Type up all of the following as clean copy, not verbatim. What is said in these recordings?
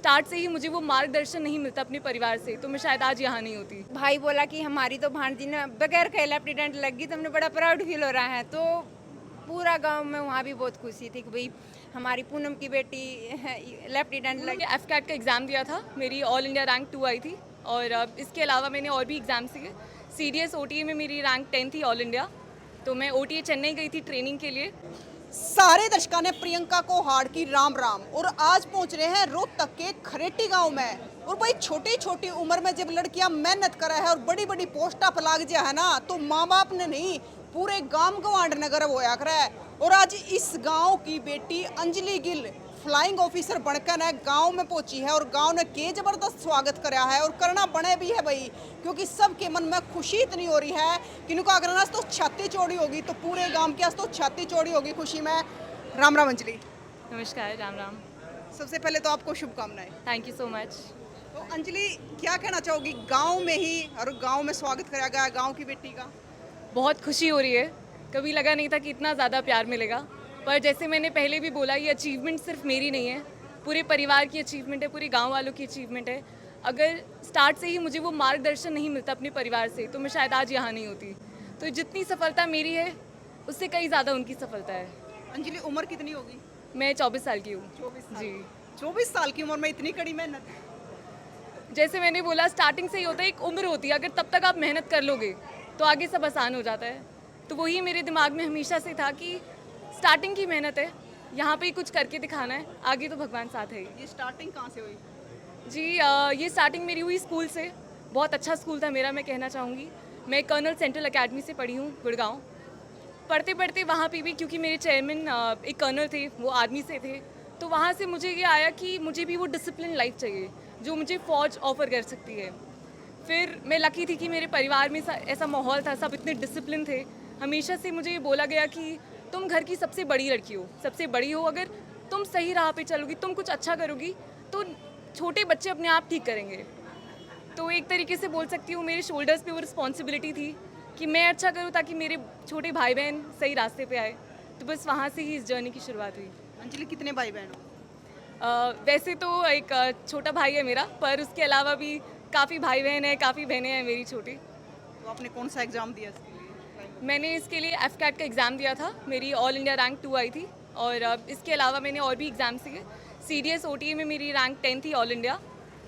Start से ही मुझे वो मार्गदर्शन नहीं मिलता अपने परिवार से, तो मैं शायद आज यहाँ नहीं होती। भाई बोला कि हमारी तो भांजी ना बगैर कहे लेफ्टिनेंट लग गई, तो हमने बड़ा प्राउड फील हो रहा है। तो पूरा गांव में वहाँ भी बहुत खुशी थी कि भाई हमारी पूनम की बेटी लेफ्टिनेंट लग। मैंने एफकैट का एग्ज़ाम दिया था, मेरी ऑल इंडिया रैंक 2 आई थी। और इसके अलावा मैंने और भी एग्ज़ाम्स दिए। सीडीएस ओटीए में मेरी रैंक 10 थी ऑल इंडिया, तो मैं ओटीए चेन्नई गई थी ट्रेनिंग के लिए। सारे दर्शकों ने प्रियंका को हार्ड की राम राम और आज पहुंच रहे हैं रोहतक के खरेटी गांव में। और भाई छोटी छोटी उम्र में जब लड़कियां मेहनत करे है और बड़ी बड़ी पोस्टा पर लाग जाए है ना, तो माँ बाप ने नहीं पूरे गांव गवांड ने गर्व होया करे है। और आज इस गांव की बेटी अंजलि गिल फ्लाइंग ऑफिसर बनकर है गांव में पहुंची है और गांव ने के जबरदस्त स्वागत कराया है और करना बने भी है भाई, क्योंकि सबके मन में खुशी इतनी हो रही है कि इनको अगर ना तो छाती चौड़ी होगी तो पूरे गांव की आज तो छाती चौड़ी होगी खुशी में। राम राम अंजलि, नमस्कार, राम राम। सबसे पहले तो आपको शुभकामनाएं। Thank you so much. तो अंजलि क्या कहना चाहोगी, गांव में ही और गांव में स्वागत कराया गया गांव की बेटी का? बहुत खुशी हो रही है, कभी लगा नहीं था कि इतना ज़्यादा प्यार मिलेगा। पर जैसे मैंने पहले भी बोला, ये अचीवमेंट सिर्फ मेरी नहीं है, पूरे परिवार की अचीवमेंट है, पूरे गांव वालों की अचीवमेंट है। अगर स्टार्ट से ही मुझे वो मार्गदर्शन नहीं मिलता अपने परिवार से, तो मैं शायद आज यहाँ नहीं होती। तो जितनी सफलता मेरी है, उससे कई ज़्यादा उनकी सफलता है। अंजलि उम्र कितनी होगी? मैं 24 साल की हूँ। 24 साल। जी, 24 साल की उम्र में इतनी कड़ी मेहनत? जैसे मैंने बोला, स्टार्टिंग से ही होता है, एक उम्र होती है, अगर तब तक आप मेहनत कर लोगे तो आगे सब आसान हो जाता है। तो वही मेरे दिमाग में हमेशा से था कि स्टार्टिंग की मेहनत है, यहाँ पे ही कुछ करके दिखाना है, आगे तो भगवान साथ है ही। ये स्टार्टिंग कहाँ से हुई? जी, ये स्टार्टिंग मेरी हुई स्कूल से। बहुत अच्छा स्कूल था मेरा, मैं कहना चाहूँगी। मैं कर्नल सेंट्रल अकेडमी से पढ़ी हूँ, गुड़गांव। पढ़ते पढ़ते वहाँ पे भी, क्योंकि मेरे चेयरमैन एक कर्नल थे, वो आर्मी से थे, तो वहाँ से मुझे ये आया कि मुझे भी वो डिसिप्लिन लाइफ चाहिए जो मुझे फ़ौज ऑफ़र कर सकती है। फिर मैं लकी थी कि मेरे परिवार में ऐसा माहौल था, सब इतने डिसिप्लिन थे। हमेशा से मुझे ये बोला गया कि तुम घर की सबसे बड़ी लड़की हो, सबसे बड़ी हो, अगर तुम सही राह पे चलोगी, तुम कुछ अच्छा करोगी, तो छोटे बच्चे अपने आप ठीक करेंगे। तो एक तरीके से बोल सकती हूँ, मेरे शोल्डर्स पे वो रिस्पॉन्सिबिलिटी थी कि मैं अच्छा करूँ ताकि मेरे छोटे भाई बहन सही रास्ते पे आए। तो बस वहाँ से ही इस जर्नी की शुरुआत हुई। अंजलि कितने भाई बहन हो? वैसे तो एक छोटा भाई है मेरा, पर उसके अलावा भी काफ़ी भाई बहन है, काफ़ी बहनें हैं मेरी छोटी। तो आपने कौन सा एग्जाम दिया इसके लिए? मैंने इसके लिए एफकैट का एग्ज़ाम दिया था, मेरी ऑल इंडिया रैंक 2 आई थी। और इसके अलावा मैंने और भी एग्ज़ाम्स दिए। सीडीएस ओटीए में मेरी रैंक 10 थी ऑल इंडिया,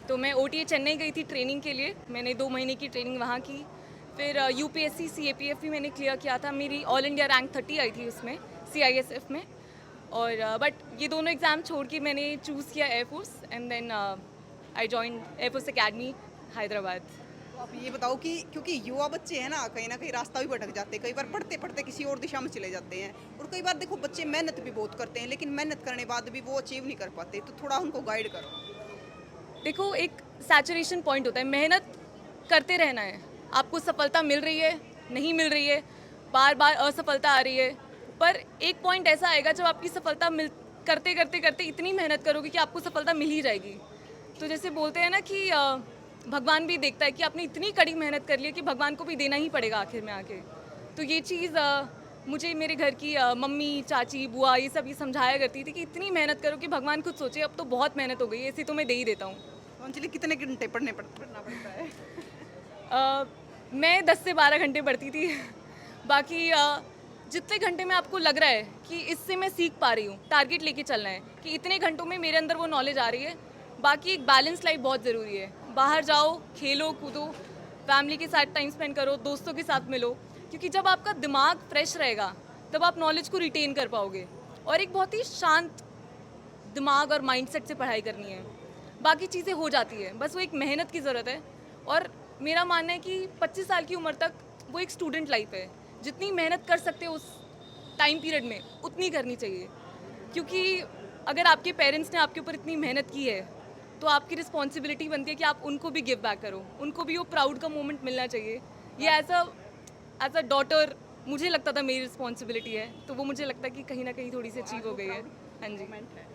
तो मैं ओटीए चेन्नई गई थी ट्रेनिंग के लिए। मैंने 2 महीने की ट्रेनिंग वहाँ की। फिर यूपीएससी सीएपीएफ भी मैंने क्लियर किया था, मेरी ऑल इंडिया रैंक 30 आई थी उसमें, सीआईएसएफ में। और बट ये दोनों एग्ज़ाम छोड़ के मैंने चूज़ किया air force, and then I join air force academy Hyderabad. तो आप ये बताओ कि क्योंकि युवा बच्चे हैं ना कहीं रास्ता भी भटक जाते हैं, कई बार पढ़ते पढ़ते किसी और दिशा में चले जाते हैं। और कई बार देखो बच्चे मेहनत भी बहुत करते हैं, लेकिन मेहनत करने बाद भी वो अचीव नहीं कर पाते, तो थोड़ा उनको गाइड करो। देखो, एक सैचुरेशन पॉइंट होता है, मेहनत करते रहना है। आपको सफलता मिल रही है, नहीं मिल रही है, बार बार असफलता आ रही है, पर एक पॉइंट ऐसा आएगा जब आपकी सफलता मिल करते करते करते इतनी मेहनत करोगे कि आपको सफलता मिल ही जाएगी। तो जैसे बोलते हैं ना कि भगवान भी देखता है कि आपने इतनी कड़ी मेहनत कर ली है कि भगवान को भी देना ही पड़ेगा आखिर में आके। तो ये चीज़ मुझे मेरे घर की मम्मी, चाची, बुआ ये सब ये समझाया करती थी कि इतनी मेहनत करो कि भगवान खुद सोचे अब तो बहुत मेहनत हो गई है, ऐसी तो मैं दे ही देता हूँ। तो अंजलि कितने घंटे पढ़ना पड़ता है? मैं 10 से 12 घंटे पढ़ती थी। बाकी जितने घंटे में आपको लग रहा है कि इससे मैं सीख पा रही हूँ, टारगेट लेके चलना है कि इतने घंटों में मेरे अंदर वो नॉलेज आ रही है। बाकी एक बैलेंस लाइफ बहुत ज़रूरी है। बाहर जाओ, खेलो कूदो, फैमिली के साथ टाइम स्पेंड करो, दोस्तों के साथ मिलो, क्योंकि जब आपका दिमाग फ्रेश रहेगा तब आप नॉलेज को रिटेन कर पाओगे। और एक बहुत ही शांत दिमाग और माइंडसेट से पढ़ाई करनी है, बाकी चीज़ें हो जाती है, बस वो एक मेहनत की ज़रूरत है। और मेरा मानना है कि 25 साल की उम्र तक वो एक स्टूडेंट लाइफ है, जितनी मेहनत कर सकते हो उस टाइम पीरियड में उतनी करनी चाहिए। क्योंकि अगर आपके पेरेंट्स ने आपके ऊपर इतनी मेहनत की है तो आपकी रिस्पॉन्सिबिलिटी बनती है कि आप उनको भी गिव बैक करो, उनको भी वो प्राउड का मोमेंट मिलना चाहिए। ये एज अ डॉटर मुझे लगता था मेरी रिस्पॉन्सिबिलिटी है, तो वो मुझे लगता है कि कहीं ना कहीं थोड़ी सी अचीव हो गई है। हाँ जी,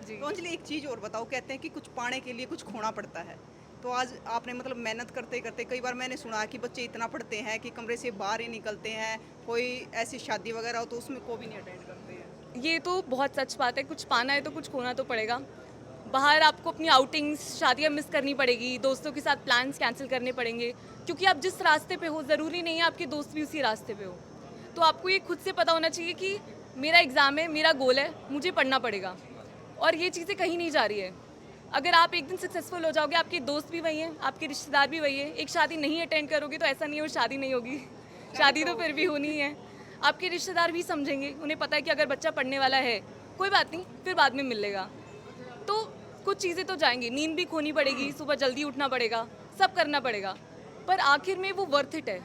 जी। तो अंजलि एक चीज़ और बताओ, कहते हैं कि कुछ पाने के लिए कुछ खोना पड़ता है, तो आज आपने मतलब मेहनत करते करते, कई बार मैंने सुना है कि बच्चे इतना पढ़ते हैं कि कमरे से बाहर ही निकलते हैं, कोई ऐसी शादी वगैरह हो तो उसमें को भी नहीं अटेंड करते हैं। ये तो बहुत सच बात है, कुछ पाना है तो कुछ खोना तो पड़ेगा। बाहर आपको अपनी आउटिंग्स, शादियाँ मिस करनी पड़ेगी, दोस्तों के साथ प्लान्स कैंसिल करने पड़ेंगे, क्योंकि आप जिस रास्ते पे हो ज़रूरी नहीं है आपके दोस्त भी उसी रास्ते पे हो। तो आपको ये खुद से पता होना चाहिए कि मेरा एग्ज़ाम है, मेरा गोल है, मुझे पढ़ना पड़ेगा और ये चीज़ें कहीं नहीं जा रही है। अगर आप एक दिन सक्सेसफुल हो जाओगे, आपके दोस्त भी वही हैं, आपके रिश्तेदार भी वही हैं। एक शादी नहीं अटेंड करोगे तो ऐसा नहीं है वो शादी नहीं होगी, शादी तो फिर भी होनी ही है। आपके रिश्तेदार भी समझेंगे, उन्हें पता है कि अगर बच्चा पढ़ने वाला है, कोई बात नहीं, फिर बाद में मिल लेगा। तो कुछ चीज़ें तो जाएंगी, नींद भी खोनी पड़ेगी, सुबह जल्दी उठना पड़ेगा, सब करना पड़ेगा, पर आखिर में वो वर्थ इट है,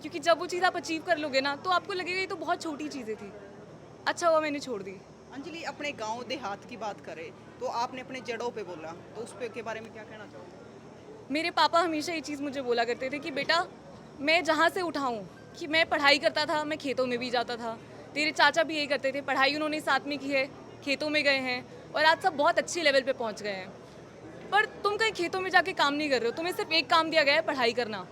क्योंकि जब वो चीज़ आप अचीव कर लोगे ना तो आपको लगेगा ये तो बहुत छोटी चीज़ें थी, अच्छा हुआ मैंने छोड़ दी। अंजलि, अपने गांव देहात की बात करें तो आपने अपने जड़ों पे बोला, तो उस पे के बारे में क्या कहना चाहोगे? मेरे पापा हमेशा ये चीज़ मुझे बोला करते थे कि बेटा, मैं जहाँ से उठाऊँ, कि मैं पढ़ाई करता था, मैं खेतों में भी जाता था, तेरे चाचा भी यही करते थे, पढ़ाई उन्होंने साथ में की है, खेतों में गए हैं और आज सब बहुत अच्छे लेवल पे पहुँच गए हैं। पर तुम कहीं खेतों में जाके काम नहीं कर रहे हो, तुम्हें सिर्फ एक काम दिया गया है, पढ़ाई करना।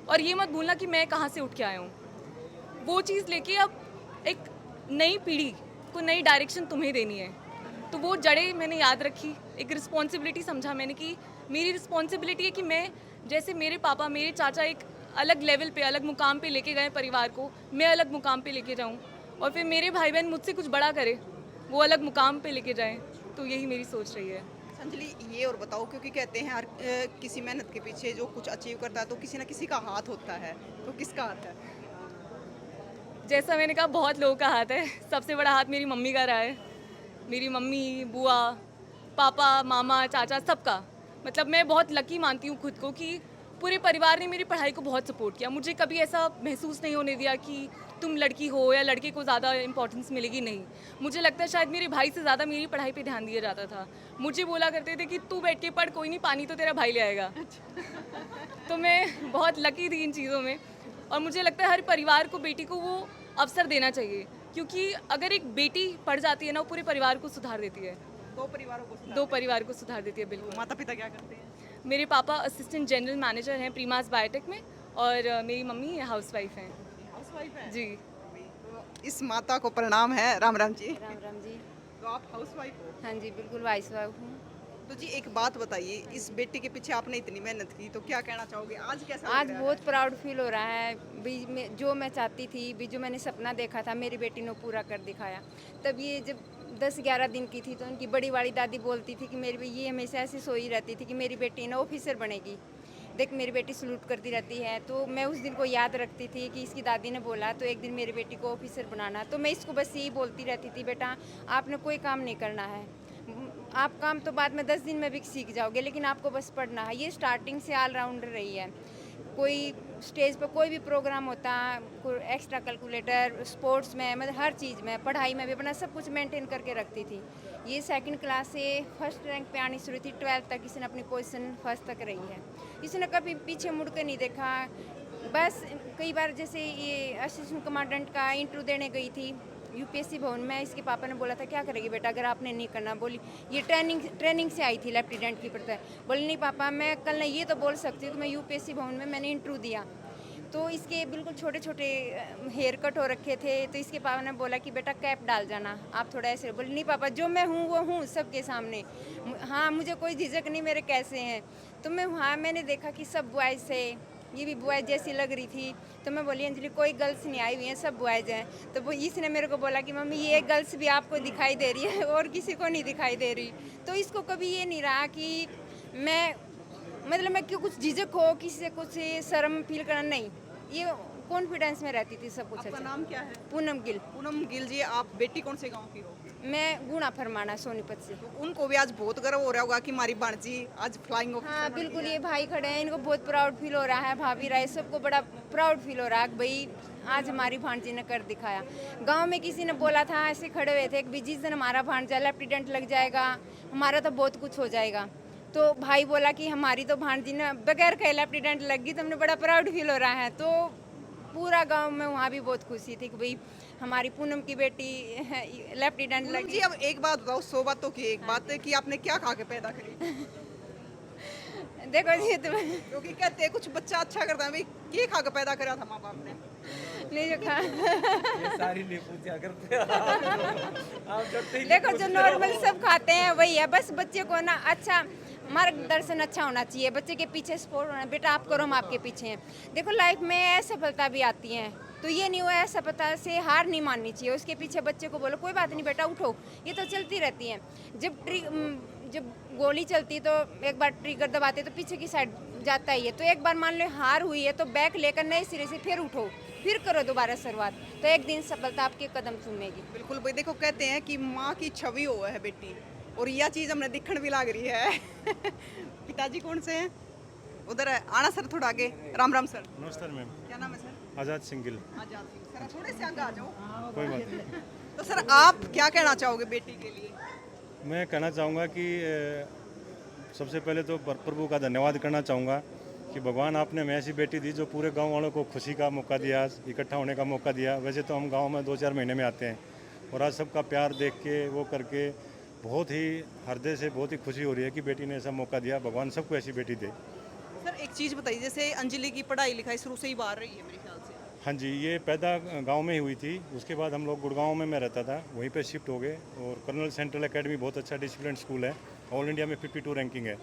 और ये मत भूलना कि मैं कहाँ से उठ के आया हूँ। वो चीज़ लेके अब एक नई पीढ़ी को नई डायरेक्शन तुम्हें देनी है। तो वो जड़ें मैंने याद रखी, एक रिस्पॉन्सिबिलिटी समझा मैंने कि मेरी रिस्पॉन्सिबिलिटी है कि मैं, जैसे मेरे पापा, मेरे चाचा एक अलग लेवल पे, अलग मुकाम पे लेके गए परिवार को, मैं अलग मुकाम पे लेके जाऊँ और फिर मेरे भाई बहन मुझसे कुछ बड़ा करे, वो अलग मुकाम पे लेके जाएँ। तो यही मेरी सोच रही है। अंजलि, ये और बताओ, क्योंकि कहते हैं हर किसी मेहनत के पीछे जो कुछ अचीव करता है तो किसी ना किसी का हाथ होता है, तो किसका हाथ है? जैसा मैंने कहा, बहुत लोगों का हाथ है। सबसे बड़ा हाथ मेरी मम्मी का रहा है। मेरी मम्मी, बुआ, पापा, मामा, चाचा, सबका। मतलब मैं बहुत लकी मानती हूँ खुद को कि पूरे परिवार ने मेरी पढ़ाई को बहुत सपोर्ट किया। मुझे कभी ऐसा महसूस नहीं होने दिया कि तुम लड़की हो या लड़के को ज़्यादा इंपॉर्टेंस मिलेगी, नहीं। मुझे लगता है शायद मेरे भाई से ज़्यादा मेरी पढ़ाई पे ध्यान दिया जाता था। मुझे बोला करते थे कि तू बैठ के पढ़, कोई नहीं, पानी तो तेरा भाई ले आएगा। तो मैं बहुत लकी थी इन चीज़ों में और मुझे लगता है हर परिवार को बेटी को वो अवसर देना चाहिए, क्योंकि अगर एक बेटी पढ़ जाती है ना, वो पूरे परिवार को सुधार देती है। दो परिवारों को सुधार दो परिवार को सुधार देती है, बिल्कुल। माता पिता क्या करते हैं? मेरे पापा असिस्टेंट जनरल मैनेजर हैं प्रीमास बायोटेक में और मेरी मम्मी हाउसवाइफ हैं। हाउसवाइफ है। जी। तो इस माता को प्रणाम है। राम राम जी। राम राम जी। तो आप हाउसवाइफ हो? हाँ जी, बिल्कुल वाइस वाइफ हूँ। तो जी एक बात बताइए, इस बेटी के पीछे आपने इतनी मेहनत की, तो क्या कहना चाहोगे? आज कैसा लग आज रहा बहुत प्राउड फील हो रहा है भी, जो मैं चाहती थी भी, जो मैंने सपना देखा था, मेरी बेटी ने पूरा कर दिखाया। तब ये जब 10-11 दिन की थी तो उनकी बड़ी वाली दादी बोलती थी कि मेरी, ये हमेशा ऐसी सोई रहती थी कि मेरी बेटी ना ऑफिसर बनेगी, देख मेरी बेटी सलूट करती रहती है। तो मैं उस दिन को याद रखती थी कि इसकी दादी ने बोला तो एक दिन मेरी बेटी को ऑफिसर बनाना। तो मैं इसको बस यही बोलती रहती थी, बेटा आपने कोई काम नहीं करना है, आप काम तो बाद में 10 दिन में भी सीख जाओगे, लेकिन आपको बस पढ़ना है। ये स्टार्टिंग से ऑलराउंडर रही है। कोई स्टेज पर कोई भी प्रोग्राम होता, कोई एक्स्ट्रा कैलकुलेटर, स्पोर्ट्स में, मतलब हर चीज़ में, पढ़ाई में भी अपना सब कुछ मेंटेन करके रखती थी। ये 2nd क्लास से फर्स्ट रैंक पे आनी शुरू थी, 12th तक इसने अपनी पोजीशन फर्स्ट तक रही है। इसने कभी पीछे मुड़ कर नहीं देखा। बस कई बार जैसे ये असिस्टेंट कमांडेंट का इंटरव्यू देने गई थी यूपीएससी भवन में, इसके पापा ने बोला था क्या करेगी बेटा अगर आपने नहीं करना। बोली ये ट्रेनिंग से आई थी लेफ्टिनेंट की पढ़ता है। बोली नहीं पापा, मैं कल नहीं ये तो बोल सकती हूँ कि मैं यूपीएससी भवन में मैंने इंटरव्यू दिया। तो इसके बिल्कुल छोटे छोटे हेयर कट हो रखे थे, तो इसके पापा ने बोला कि बेटा कैप डाल जाना, आप थोड़ा ऐसे। बोली नहीं पापा, जो मैं हूँ वो हूँ सबके सामने, हाँ मुझे कोई झिझक नहीं, मेरे कैसे हैं। तो मैं वहाँ मैंने देखा कि सब बॉयज़ थे, ये भी बॉयज़ जैसी लग रही थी। तो मैं बोली अंजलि कोई गर्ल्स नहीं आई हुई हैं, सब बॉयज़ हैं। तो वो इसने मेरे को बोला कि मम्मी ये गर्ल्स भी आपको दिखाई दे रही है और किसी को नहीं दिखाई दे रही। तो इसको कभी ये नहीं रहा कि मैं, मतलब मैं क्यों कुछ झिझक हो, किसी से कुछ शर्म फील करना, नहीं, ये कॉन्फिडेंस में रहती थी सब कुछ। आपका अच्छा। नाम क्या है? पूनम गिल। पूनम गिल जी, आप बेटी कौन से गांव की हो? मैं गुणा फरमाना सोनीपत से। तो उनको भी आज बहुत गर्व हो रहा होगा कि हमारी भांजी आज फ्लाइंग ऑफिसर हाँ बन गई बिल्कुल, है। ये भाई खड़े हैं, इनको बहुत प्राउड फील हो रहा है, भाभी राय सबको बड़ा प्राउड फील हो रहा है कि भाई आज हमारी भांजी ने कर दिखाया। गांव में किसी ने बोला था, ऐसे खड़े हुए थे कि जिस दिन हमारा भांजा लेफ्टिनेंट लग जाएगा हमारा तो बहुत कुछ हो जाएगा। तो भाई बोला कि हमारी तो भांजी ने बगैर कहे लेफ्टिनेंट लग गई, तो हमने बड़ा प्राउड फील हो रहा है। तो पूरा गांव में वहाँ भी बहुत खुशी थी कि भाई हमारी पूनम की बेटी लेफ्टिनेंट पूनम लगी। जी, अब एक बात बताओ, 100 बातों की एक बात है कि आपने क्या खा के पैदा करी? देखो जी तो क्योंकि कहते हैं कुछ बच्चा अच्छा करता है भाई, ये खा के पैदा करा था माँ बाप ने। नहीं जो खा ये सारी नहीं पूछा करते आप जब तक देखो जो नॉर्मल सब खाते हैं वही है, बस बच्चे को ना अच्छा मार्गदर्शन अच्छा होना चाहिए, बच्चे के पीछे सपोर्ट होना, बेटा आप करो हम आपके पीछे हैं। देखो लाइफ में असफलता भी आती है, तो ये नहीं हुआ असफलता से हार नहीं माननी चाहिए, उसके पीछे बच्चे को बोलो कोई बात नहीं बेटा उठो, ये तो चलती रहती है। जब गोली चलती है तो एक बार ट्रिगर दबाते तो पीछे की साइड जाता ही है, तो एक बार मान लो हार हुई है तो बैक लेकर नए सिरे से फिर उठो, फिर करो दोबारा शुरुआत, तो एक दिन सफलता आपके कदम चूमेगी। बिल्कुल भाई, देखो कहते हैं कि माँ की छवि हो है बेटी, और यह चीज हमने दिखण भी लाग रही है। पिताजी कौन से हैं? उधर है, आना सर थोड़ा आगे। राम राम सर। नमस्कार मैम। क्या नाम है सर? आज़ाद सिंगिल। आजाद सिंह सर, थोड़े से आगे आ जाओ। कोई बात नहीं। तो सर आप क्या कहना चाहोगे बेटी के लिए? मैं कहना चाहूँगा कि सबसे पहले तो प्रभु का धन्यवाद करना चाहूँगा कि भगवान आपने हमें ऐसी बेटी दी जो पूरे गांव वालों को खुशी का मौका दिया, इकट्ठा होने का मौका दिया। वैसे तो हम गांव में 2-4 महीने में आते हैं, और आज सबका प्यार देख के वो करके बहुत ही हृदय से बहुत ही खुशी हो रही है कि बेटी ने ऐसा मौका दिया। भगवान सबको ऐसी बेटी दे। सर एक चीज बताइए, जैसे अंजलि की पढ़ाई लिखाई शुरू से ही बाहर रही है मेरे ख्याल से। हाँ जी, ये पैदा गांव में ही हुई थी, उसके बाद हम लोग गुड़गांव में मैं रहता था, वहीं पे शिफ्ट हो गए। और कर्नल सेंट्रल एकेडमी बहुत अच्छा डिसिप्लिन स्कूल है, ऑल इंडिया में 52 रैंकिंग है।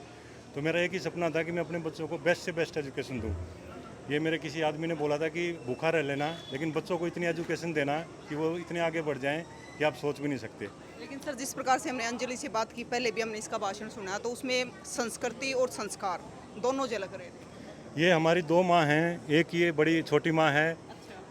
तो मेरा एक ही सपना था कि मैं अपने बच्चों को बेस्ट से बेस्ट एजुकेशन दूँ। ये मेरे किसी आदमी ने बोला था कि भूखा रह लेना, लेकिन बच्चों को इतनी एजुकेशन देना कि वो इतने आगे बढ़ जाएँ कि आप सोच भी नहीं सकते। लेकिन सर जिस प्रकार से हमने अंजलि से बात की, पहले भी हमने इसका भाषण सुना, तो उसमें संस्कृति और संस्कार दोनों झलक रहे थे। ये हमारी 2 माँ हैं, एक ये बड़ी छोटी माँ है,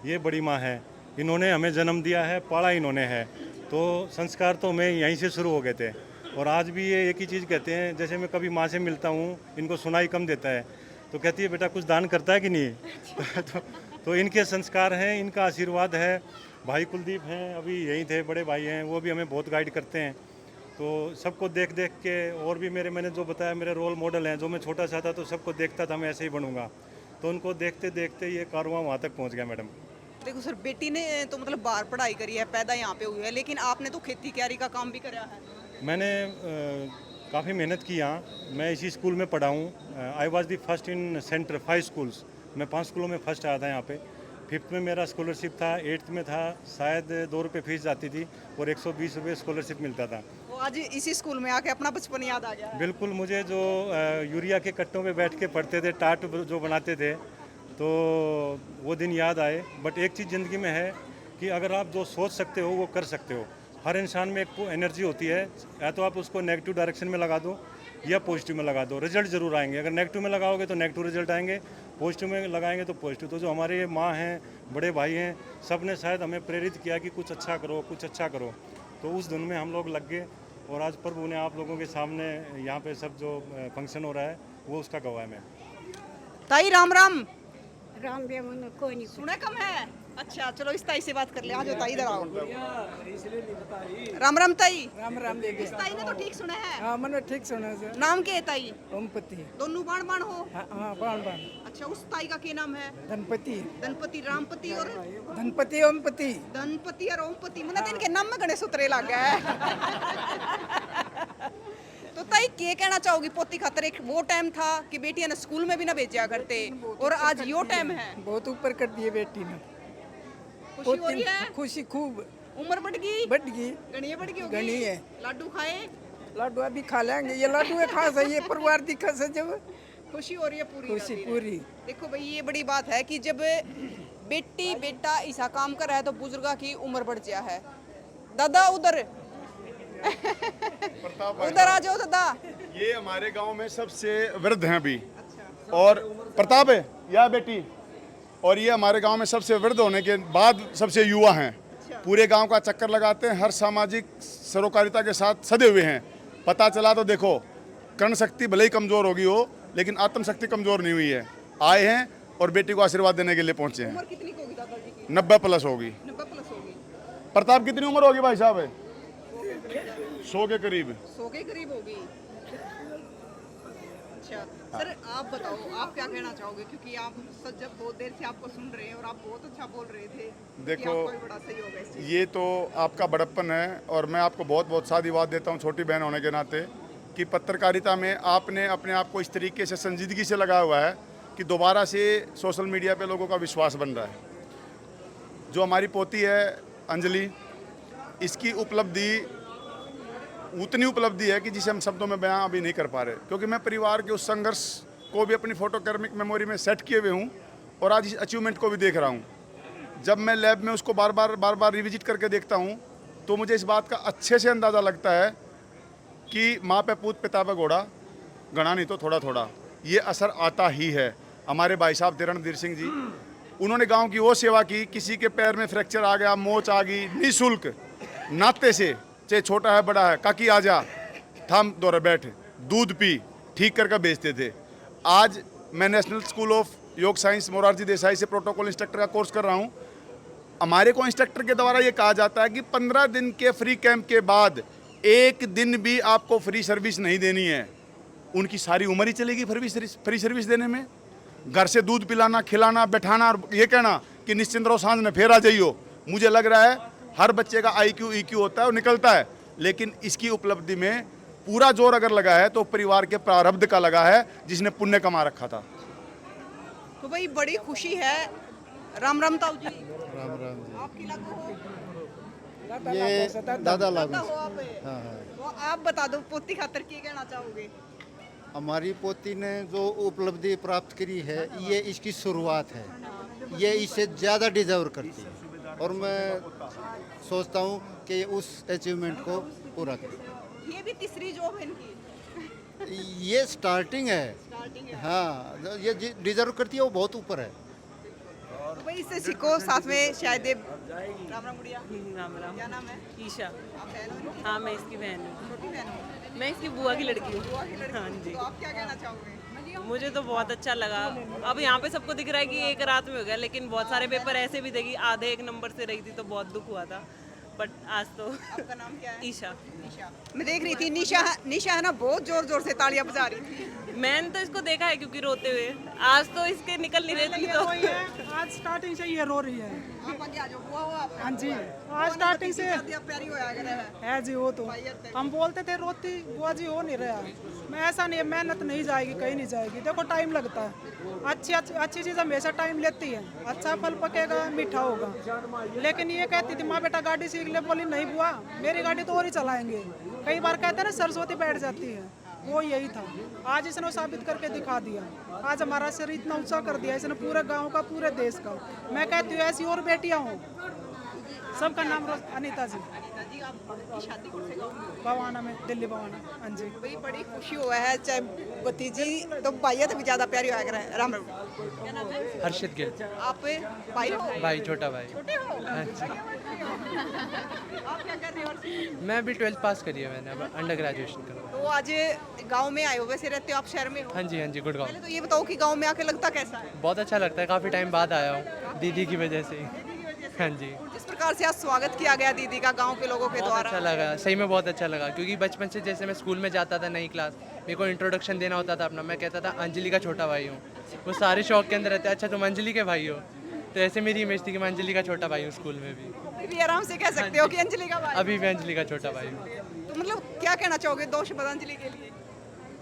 ये बड़ी माँ है। इन्होंने हमें जन्म दिया है, पाला इन्होंने है, तो संस्कार तो हमें यहीं से शुरू हो गए थे। और आज भी ये एक ही चीज़ कहते हैं, जैसे मैं कभी माँ से मिलता हूँ, इनको सुनाई कम देता है, तो कहती है बेटा कुछ दान करता है कि नहीं। तो इनके संस्कार हैं, इनका आशीर्वाद है। भाई कुलदीप हैं, अभी यहीं थे, बड़े भाई हैं, वो भी हमें बहुत गाइड करते हैं। तो सबको देख देख के, और भी मैंने जो बताया मेरे रोल मॉडल हैं, जो मैं छोटा सा था तो सबको देखता था मैं ऐसे ही बनूंगा, तो उनको देखते देखते ये कारवां वहाँ तक पहुँच गया मैडम। देखो सर, बेटी ने तो मतलब बाहर पढ़ाई करी है, पैदा यहाँ पे हुई है, लेकिन आपने तो खेती क्यारी का काम भी करा है। मैंने काफ़ी मेहनत की यहाँ, मैं इसी स्कूल में पढ़ा हूँ। I was the first in centre 5 schools, मैं 5 स्कूलों में फर्स्ट आया था यहाँ पे। 5th में मेरा स्कॉलरशिप था, 8th में था, शायद 2 रुपये फीस जाती थी और 120 रुपये स्कॉलरशिप मिलता था। तो आज इसी स्कूल में आके अपना बचपन याद आ गया है। बिल्कुल, मुझे जो यूरिया के कट्टों पे बैठ के पढ़ते थे, टाट जो बनाते थे, तो वो दिन याद आए। बट एक चीज़ ज़िंदगी में है कि अगर आप जो सोच सकते हो वो कर सकते हो। हर इंसान में एक एनर्जी होती है, या तो आप उसको नेगेटिव डायरेक्शन में लगा दो या पॉजिटिव में लगा दो, रिजल्ट जरूर आएंगे। अगर नेगेटिव में लगाओगे तो नेगेटिव रिजल्ट आएंगे, पॉजिटिव में लगाएंगे तो पॉजिटिव। तो जो हमारे माँ हैं, बड़े भाई हैं, सब ने शायद हमें प्रेरित किया कि कुछ अच्छा करो, कुछ अच्छा करो। तो उस धुन में हम लोग लग गए, और आज प्रभु ने आप लोगों के सामने यहाँ पे सब जो फंक्शन हो रहा है वो उसका गवाह है। मैं ताई राम राम। राम भी मुझे कोई नहीं सुना कम है? अच्छा चलो इस ताई से बात कर ले। आ जाओ ताई, इधर आओ। राम राम ताई। राम राम देवी। इस ताई ने तो ठीक सुना है। हाँ मैंने ठीक सुना सर। नाम क्या है ताई? ओमपति। दोनों बाण बाण हो? हाँ हाँ बाण बाण। अच्छा, उस ताई का क्या नाम है? धनपति। धनपति, रामपति और धनपति ओमपति। धनपति और ओमपति, मुझे तो इनके नाम में गणेश उतरे लग गया है। तो ताई क्या कहना चाहोगी पोती खातर? एक वो टाइम था कि बेटियां ने स्कूल में भी ना भेजा करते, और आज यो टाइम है। बहुत ऊपर कर दिए बेटी ने। खुशी हो रही है? खुशी खूब उम्र बढ़ गई? बढ़ गई। गणिये बढ़ गई होगी? गणी है। लाडू खाए? लाडू अभी खा लेंगे, ये लाडू है खास है, ये परिवार दिखा से जब खुशी हो रही है पूरी? खुशी रात पूरी। देखो भाई, ये बड़ी बात है कि जब बेटी बेटा ऐसा काम कर रहा है तो बुजुर्गा की उम्र बढ़ गया है। दादा उधर उधर आ जाओ दादा। ये हमारे गांव में सबसे वृद्ध हैं अभी, और प्रताप है या बेटी, और ये हमारे गांव में सबसे वृद्ध होने के बाद सबसे युवा हैं। पूरे गांव का चक्कर लगाते हैं, हर सामाजिक सरोकारिता के साथ सदे हुए हैं। पता चला तो देखो, कर्ण शक्ति भले ही कमजोर होगी हो, लेकिन आत्मशक्ति कमजोर नहीं हुई है। आए हैं और बेटी को आशीर्वाद देने के लिए पहुंचे हैं। उम्र कितनी की होगी दादाजी की? 90 प्लस होगी। 90 प्लस होगी। प्रताप कितनी उम्र होगी भाई साहब? 100 के करीब। 100 के करीब होगी। अच्छा सर, आप बताओ, आप क्या कहना चाहोगे? क्योंकि आप जब बहुत देर से आपको सुन रहे हैं और आप बहुत अच्छा बोल रहे थे। देखो, कि आपका भी बड़ा सहयोग है इस चीज़ में। ये तो आपका बड़प्पन है, और मैं आपको बहुत बहुत साधुवाद देता हूँ छोटी बहन होने के नाते, कि पत्रकारिता में आपने अपने आप को इस तरीके से संजीदगी से लगाया हुआ है कि दोबारा से सोशल मीडिया पे लोगों का विश्वास बन रहा है। जो हमारी पोती है अंजलि, इसकी उपलब्धि उतनी उपलब्धि है कि जिसे हम शब्दों में बयां अभी नहीं कर पा रहे, क्योंकि मैं परिवार के उस संघर्ष को भी अपनी फोटोकर्मिक मेमोरी में सेट किए हुए हूँ और आज इस अचीवमेंट को भी देख रहा हूँ। जब मैं लैब में उसको बार बार रिविजिट करके देखता हूँ तो मुझे इस बात का अच्छे से अंदाज़ा लगता है कि माँ पे पूत पिता पे घोड़ा, गणा नहीं तो थोड़ा थोड़ा, ये असर आता ही है। हमारे भाई साहब रणधीर सिंह जी, उन्होंने गांव की वो सेवा की, किसी के पैर में फ्रैक्चर आ गया, मोच आ गई, निःशुल्क नाते से, चाहे छोटा है बड़ा है, काकी आ जा, थम दौरे बैठ, दूध पी, ठीक करके बेचते थे। आज मैं नेशनल स्कूल ऑफ योग साइंस मोरारजी देसाई से प्रोटोकॉल इंस्ट्रक्टर का कोर्स कर रहा हूँ। हमारे को इंस्ट्रक्टर के द्वारा ये कहा जाता है कि 15 दिन के फ्री कैंप के बाद एक दिन भी आपको फ्री सर्विस नहीं देनी है। उनकी सारी उम्र ही चलेगी फ्री सर्विस देने में। घर से दूध पिलाना, खिलाना, बैठाना और ये कहना कि निश्चिंत रहो, सांझ में फिर आ जाइयो। मुझे लग रहा है हर बच्चे का IQ EQ होता है और निकलता है, लेकिन इसकी उपलब्धि में पूरा जोर अगर लगा है तो परिवार के प्रारब्ध का लगा है, जिसने पुण्य कमा रखा था। तो भाई बड़ी खुशी है। राम राम ताऊ जी। राम राम जी। आपकी लागू हो? ये दादा लागू दादा हो आप? हाँ हाँ। तो आप बता दो पोती खातर की कहना चाहोगे? हमारी पोती ने जो उपलब्धि प्राप्त करी है, ये इसकी शुरुआत है। ये इससे ज़्यादा डिजर्व करती है और मैं सोचता हूँ कि उस अचीवमेंट को पूरा करें। ये भी तीसरी जॉब है इनकी। ये स्टार्टिंग है। स्टार्टिंग है। हाँ, जो ये डिजर्व करती है वो बहुत ऊपर है। तो भाई इससे सीखो, साथ में शायद राम राम गुड़िया। राम राम। क्या नाम है? ईशा। आप बहन हो इनकी? हाँ, मैं इसकी बहन हूँ। छोटी बहन हो? मैं इसकी बुआ की लड़की हूँ। बुआ की लड़की। हाँ जी। तो आप क्या कहना चाहोगे? मुझे तो बहुत अच्छा लगा। अब यहाँ पे सबको दिख रहा है कि एक रात में हो गया, लेकिन बहुत सारे पेपर ऐसे भी थे कि आधे एक नंबर से रही थी, तो बहुत दुख हुआ था। बट आज तो आपका नाम क्या है? ईशा। निशा। मैं देख रही थी निशा है ना, बहुत जोर जोर से तालियां बजा रही थी। मैंने तो इसको देखा है क्योंकि रोते हुए, आज तो इसके निकल नहीं रही थी तो आज स्टार्टिंग से ये रो रही है। आप आगे आ जाओ, बुआ हो आप? हाँ जी, आज स्टार्टिंग से प्यारी होया कर है। है जी। वो तो हम बोलते थे रोती बुआ जी, हो नहीं रहा। मैं ऐसा नहीं है, मेहनत नहीं जाएगी, कहीं नहीं जाएगी। देखो टाइम लगता है, अच्छी चीज़ हमेशा टाइम लेती है। अच्छा फल पकेगा, मीठा होगा। लेकिन ये कहती थी माँ बेटा गाड़ी सीख ले, बोली नहीं बुआ मेरी गाड़ी तो और ही चलाएंगे। कई बार कहते हैं ना सरस्वती बैठ जाती है, वो यही था। आज इसने साबित करके दिखा दिया। आज हमारा शरीर इतना ऊंचा कर दिया इसने, पूरे गांव का, पूरे देश का। मैं कहती हूँ ऐसी और बेटियां हों। सबका नाम अनीता जी। जी आपकी शादी कौन से गाँव में? बवाना में, दिल्ली बवाना। हाँ जी। भाई बड़ी खुशी हुआ है, चाहे भतीजी तो भाई तो भी ज्यादा प्यारी होया कर है। राम राम। क्या नाम है? हर्षित गिल। आप भाई हो? भाई, छोटा भाई। छोटे हो? आप क्या कर रहे हो? मैं अभी 12th पास करी है मैंने, अब अंडर ग्रेजुएशन कर रहा हूँ। तो आज गांव में आए हो, वैसे रहते हो आप शहर में हो? हाँ जी, हाँ जी, गुड़गांव। पहले तो ये बताओ कि गांव में आके लगता कैसा है? बहुत अच्छा लगता है, काफ़ी टाइम बाद आया हूँ दीदी की वजह से। हाँ जी, और जिस प्रकार से आज स्वागत किया गया दीदी का गांव के लोगों के बहुत द्वारा, अच्छा लगा, सही में बहुत अच्छा लगा। क्योंकि बचपन से जैसे मैं स्कूल में जाता था नई क्लास, मेरे को इंट्रोडक्शन देना होता था अपना, मैं कहता था अंजलि का छोटा भाई हूँ। वो सारे शौक के अंदर रहते, अच्छा तुम अंजलि के भाई हो। तो ऐसे मेरी इमेज थी कि मैं अंजलि का छोटा भाई हूँ स्कूल में भी। अभी भी आराम से कह सकते हो कि अंजलि का भाई। अभी भी अंजलि का छोटा भाई हूँ। तो मतलब क्या कहना चाहोगे दो शब्द अंजलि के लिए?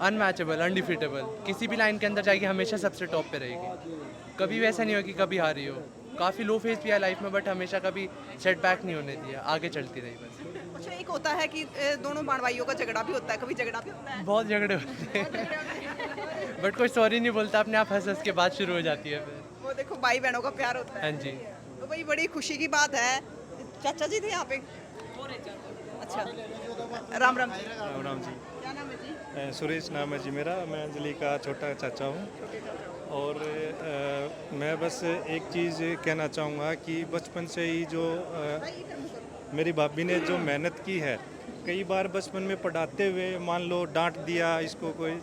अनमैचेबल, अनडिफिटेबल, किसी भी लाइन के अंदर जाएगी हमेशा सबसे टॉप पे रहेगी। कभी वैसा नहीं हो कि कभी हारी हो। काफ़ी लो फेज भी है लाइफ में, बट हमेशा कभी सेटबैक नहीं होने दिया, आगे चलती रही बस। अच्छा, एक होता है कि दोनों बाण भाइयों का झगड़ा भी होता है, कभी झगड़ा भी होता है? बहुत झगड़े होते हैं बट कोई सॉरी नहीं बोलता, अपने आप हंस हंस के बात शुरू हो जाती है फिर। वो देखो भाई बहनों का प्यार होता है। हाँ जी। तो भाई बड़ी खुशी की बात है। चाचा जी थे यहाँ पे? अच्छा, राम राम। राम राम जी। क्या नाम है जी? सुरेश नाम है जी मेरा। मैं अंजलि का छोटा चाचा हूँ। और मैं बस एक चीज़ कहना चाहूँगा कि बचपन से ही जो मेरी भाभी ने जो मेहनत की है, कई बार बचपन में पढ़ाते हुए मान लो डांट दिया, इसको कोई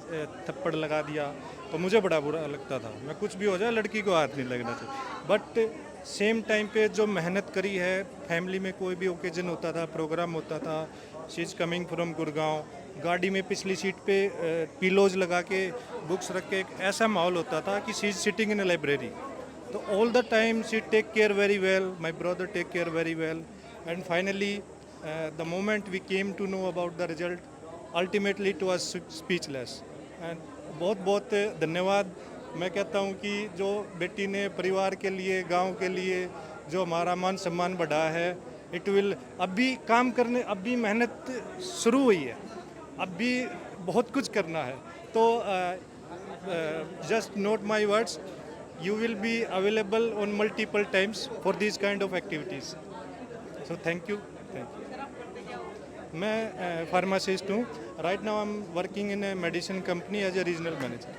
थप्पड़ लगा दिया, तो मुझे बड़ा बुरा लगता था। मैं कुछ भी हो जाए लड़की को हाथ नहीं लगना चाहिए। बट सेम टाइम पे जो मेहनत करी है, फैमिली में कोई भी ओकेजन होता था, प्रोग्राम होता था, she is coming from Gurgaon, गाड़ी में पिछली सीट पे पिलोज लगा के बुक्स रख के, एक ऐसा माहौल होता था कि she is sitting in a library. तो all the time she take care very well, my brother take care very well, and finally the moment we came to know about the result, ultimately it was speechless. And बहुत बहुत धन्यवाद। मैं कहता हूँ कि जो बेटी ने परिवार के लिए, गांव के लिए जो हमारा मान सम्मान बढ़ा है, इट विल, अभी काम करने, अभी मेहनत शुरू हुई है, अभी बहुत कुछ करना है। तो just note my words, you will be available on multiple times for these kind of activities. So thank you. मैं फार्मासिस्ट हूँ। Right now I am working in a medicine company as a regional manager.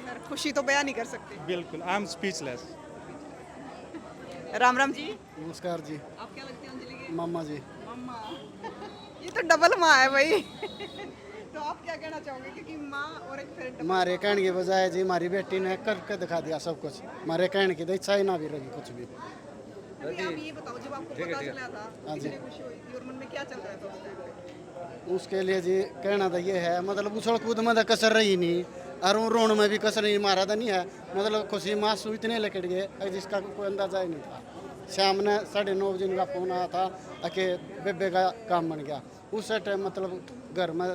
Sir खुशी तो बयान नहीं कर सकते। बिल्कुल, I am speechless. Ram Ram ji. नमस्कार जी। आप क्या लगते हैं अंजलि के? मामा जी। मम्मा। ये तो डबल माँ है भाई। तो आप क्या कहना चाहोगे, क्योंकि माँ और एक फिर हमारे कहने की बजाय जी हमारी बेटी ने करके दिखा दिया सब कुछ। हमारे कहने की तो इच्छा ही ना भी रही कुछ भी। अभी आप ये बताओ, जब आपको पता चला था कितनी खुशी हुई थी और मन में क्या चल रहा था उस टाइम पे? उसके लिए जी कहना तो ये है, मतलब उछल कूद में तो कसर रही नहीं और रोण में भी कसर नहीं, मारा तो नहीं है। मतलब खुशी मासूम इतने लेकर गए जिसका कोई अंदाजा ही नहीं था। शाम ने 9:30 बजे का फोन आया था कि बेबे का काम बन गया। उस टाइम मतलब घर में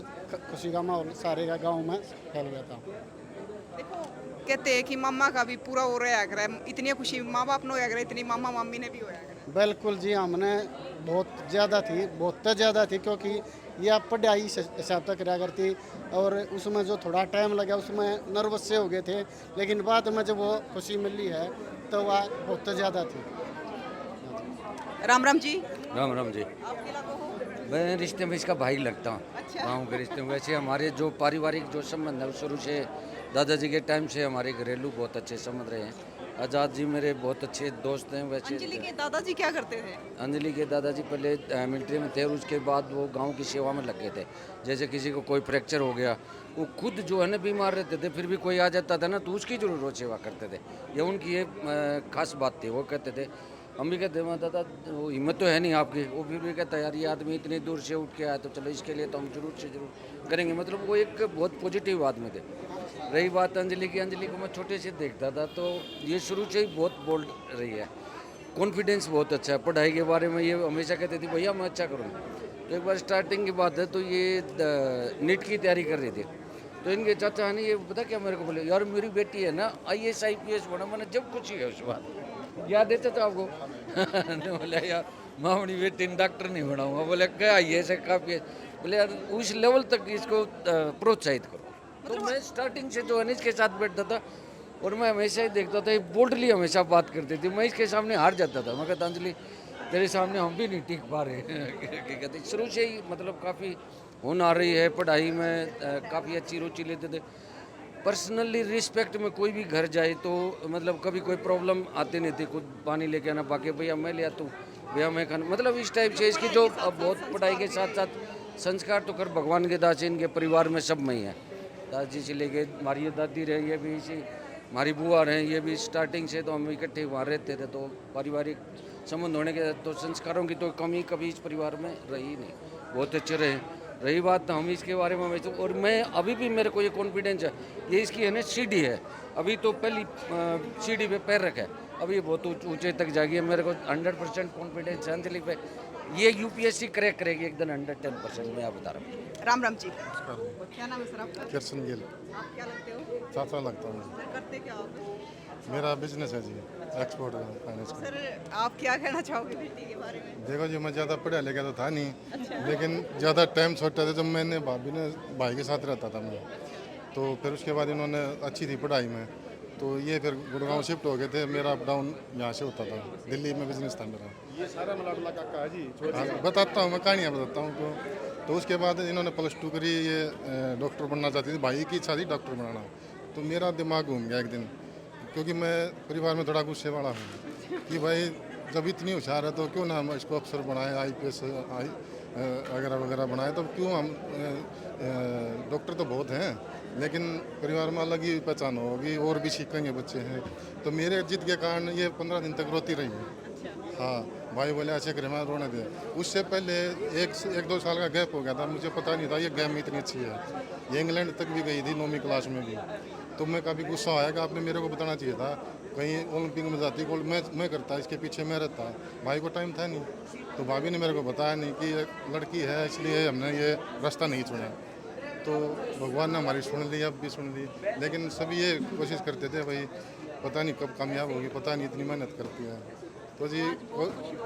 खुशी का माहौल सारे का गांव में फैल गया था। देखो कहते हैं कि मामा का भी पूरा हो रहा है, इतनी खुशी माँ बाप ने होया, इतनी मामा मामी ने भी होया। बिल्कुल जी, हमने बहुत ज़्यादा थी क्योंकि ये आप पढ़ाई हिसाब तक कराया करती और उसमें जो थोड़ा टाइम लगा उसमें नर्वस से हो गए थे, लेकिन बाद में जब वो खुशी मिली है तो वह बहुत ज़्यादा थी। राम राम जी। राम राम जी। आपके इलाका हो? मैं रिश्ते में इसका भाई लगता हूँ। अच्छा। गाँव के रिश्ते में वैसे हमारे जो पारिवारिक जो संबंध है शुरू से दादाजी के टाइम से हमारे घरेलू बहुत अच्छे संबंध रहे हैं। आज़ाद जी मेरे बहुत अच्छे दोस्त हैं। वैसे अंजलि के दादाजी क्या करते थे? अंजलि के दादाजी पहले मिलिट्री में थे और उसके बाद वो गांव की सेवा में लगे थे। जैसे किसी को कोई फ्रैक्चर हो गया, वो खुद जो है ना बीमार रहते थे, फिर भी कोई आ जाता था ना तो उसकी जरूर वो सेवा करते थे। ये उनकी एक खास बात थी। वो कहते थे, हम भी कहते हैं दादा वो हिम्मत तो है नहीं आपकी, वो फिर भी कहता है यार ये आदमी इतनी दूर से उठ के आया तो चलो इसके लिए तो हम जरूर से जरूर करेंगे। मतलब वो एक बहुत पॉजिटिव आदमी थे। रही बात अंजलि की, अंजलि को मैं छोटे से देखता था तो ये शुरू से ही बहुत बोल्ड रही है। कॉन्फिडेंस बहुत अच्छा है। पढ़ाई के बारे में ये हमेशा कहती थी भैया मैं अच्छा करूँगा। तो एक बार स्टार्टिंग की बात है तो ये नीट की तैयारी कर रही थी तो इनके चाचा ने ये पता क्या मेरे को बोले, यार मेरी बेटी है ना IAS IPS बना। मैंने जब खुशी है उस बात याद देते थे आपको। बोले यार मैं अपनी बेटी डॉक्टर नहीं बनाऊंगा। बोले क्या IAS IPS? बोले यार उस लेवल तक इसको प्रोत्साहित करो। तो मैं स्टार्टिंग से जो है इसके साथ बैठता था और मैं हमेशा ही देखता था, बोल्डली हमेशा बात करती थी। मैं इसके सामने हार जाता था। मैं कहता अंजलि तेरे सामने हम भी नहीं टिक पा रहे। कहते शुरू से ही मतलब काफ़ी हुन आ रही है। पढ़ाई में काफ़ी अच्छी रुचि लेते थे। पर्सनली रिस्पेक्ट में कोई भी घर जाए तो मतलब कभी कोई प्रॉब्लम आती नहीं थी। खुद पानी लेके आना, बाकी भैया मैं ले आता हूँ, भैया मैं खाना, मतलब इस टाइप से इसकी जो बहुत पढ़ाई के साथ साथ संस्कार तो कर भगवान के दास इनके परिवार में सब में ही है। दादी से लेके हमारी दादी रहे, ये भी इसी हमारी बुआ रहे, ये भी स्टार्टिंग से तो हम इकट्ठे वहाँ रहते थे। तो पारिवारिक संबंध होने के तो संस्कारों की तो कमी कभी इस परिवार में रही नहीं, बहुत अच्छे रहे। रही बात हम इसके बारे में तो, और मैं अभी भी मेरे को ये कॉन्फिडेंस है, ये इसकी है ना सीढ़ी है, अभी तो पहली सीढ़ी पे पैर रखा है, अभी बहुत ऊंचे तक जाएगी। मेरे को 100% कॉन्फिडेंस है अंजलि पे, ये UPSC क्रैक करेगी एकदम 110%। मैं आप बता रहा हूँ। राम राम जी। क्या नाम है सर आपका? किरसन गिल। आप क्या लगते हो? चाचा लगता हूँ। सर करते क्या आप? मेरा बिजनेस है जी, एक्सपोर्ट फाइनेंस का। सर आप क्या कहना चाहोगे बेटी के बारे में? देखो जी, मैं ज़्यादा पढ़ा लिखा तो था नहीं। अच्छा। लेकिन ज़्यादा टाइम छोटा था जब मैंने भाई के साथ रहता था मैं, तो फिर उसके बाद इन्होंने अच्छी थी पढ़ाई में, तो ये फिर गुड़गांव शिफ्ट हो गए थे। मेरा अप डाउन यहाँ से होता था, दिल्ली में बिजनेस था मेरा। ये सारा मलाडला काका है जी। हाँ, बताता हूँ, मैं कहानियाँ बताता हूँ। तो उसके बाद इन्होंने +2 करी, ये डॉक्टर बनना चाहती थी, भाई की इच्छा थी डॉक्टर बनाना। तो मेरा दिमाग घूम गया एक दिन, क्योंकि मैं परिवार में थोड़ा गुस्से वाला हूँ कि भाई जब इतनी होशियार है तो क्यों ना हम इसको अफसर बनाए, IPS वगैरह वगैरह बनाए, तो क्यों हम डॉक्टर तो बहुत हैं लेकिन परिवार में अलग ही पहचान होगी और भी सीखेंगे बच्चे हैं। तो मेरे जिद के कारण ये 15 दिन तक रोती रही। हाँ, भाई बोले ऐसे करे, मैं रोने दे। उससे पहले 1-2 साल का गैप हो गया था, मुझे पता नहीं था ये गेम इतनी अच्छी है। ये इंग्लैंड तक भी गई थी 9वीं क्लास में भी। तो मैं काफ़ी गुस्सा आया कि आपने मेरे को बताना चाहिए था, कहीं ओलंपिक में जाती, मैं करता, इसके पीछे मैं रहता, भाई को टाइम था नहीं। तो भाभी ने मेरे को बताया नहीं कि ये लड़की है, इसलिए हमने ये रास्ता नहीं चुना। तो भगवान ने हमारी सुन ली, अब भी सुन ली। लेकिन सभी ये कोशिश करते थे भाई पता नहीं कब कामयाब होगी, पता नहीं इतनी मेहनत करती है। तो जी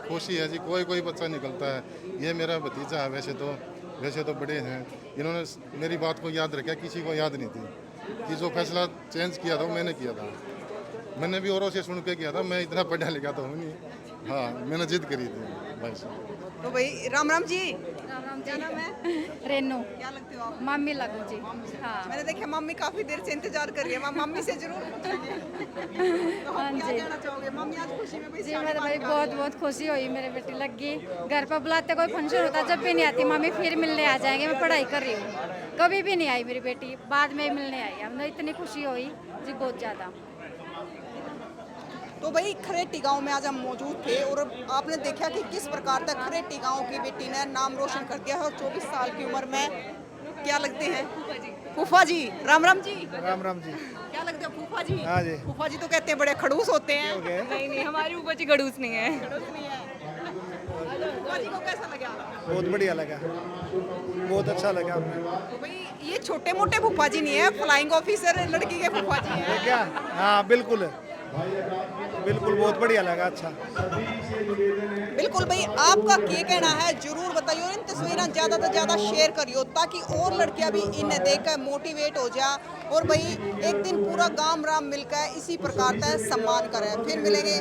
खुशी है जी, कोई बच्चा निकलता है। ये मेरा भतीजा है, वैसे तो बड़े हैं, इन्होंने मेरी बात को याद रखा, किसी को याद नहीं थी कि जो फैसला चेंज किया था वो मैंने किया था। मैंने भी औरों से सुन के किया था, मैं इतना पढ़ा लिखा तो हूँ नहीं। हाँ, मैंने जिद करी थी भाई से। तो भाई राम राम जी, राम राम क्या नाम है? रेनू क्या लगते हो आप? मम्मी लगू जी। हाँ मैंने देखा मम्मी काफी देर से इंतजार कर रही है, मम्मी से जरूर पूछेंगे। तो हम क्या कहना चाहोगे मम्मी आज खुशी में? जी मेरे भाई बहुत बहुत खुशी हुई, मेरे बेटी लग गई। घर पर बुलाते कोई फंक्शन होता जब भी नहीं आती मम्मी, फिर मिलने आ जाएंगे, मैं पढ़ाई कर रही हूँ। कभी भी नहीं आई मेरी बेटी, बाद में मिलने आई। हमने इतनी खुशी हुई जी, बहुत ज़्यादा। तो भाई खरेटी गांव में आज हम मौजूद थे और आपने देखा कि किस प्रकार तक खरेटी गांव की बेटी ने नाम रोशन कर दिया है। और 24 साल की उम्र में क्या लगते हैं? फूफा जी। राम राम जी। राम राम जी। क्या लगते हैं फूफा जी? हाँ जी। फूफा जी तो कहते हैं बड़े खड़ूस होते हैं। नहीं हमारी ऊपर जी खड़ूस नहीं है। फूफा जी को कैसा लगा? बहुत बढ़िया लगा, बहुत अच्छा लगा हमें। तो भाई ये छोटे मोटे फूफा जी नहीं है, फ्लाइंग ऑफिसर लड़की के फूफा जी हैं। क्या? हाँ बिल्कुल बिल्कुल, बहुत बढ़िया लगा। अच्छा बिल्कुल भाई, आपका क्या कहना है जरूर बताइए और इन तस्वीरें ज़्यादा से ज़्यादा शेयर करियो ताकि और लड़कियां भी इन्हें देखकर मोटिवेट हो जा और भाई एक दिन पूरा गांव राम मिलकर इसी प्रकार का सम्मान करें। फिर मिलेंगे।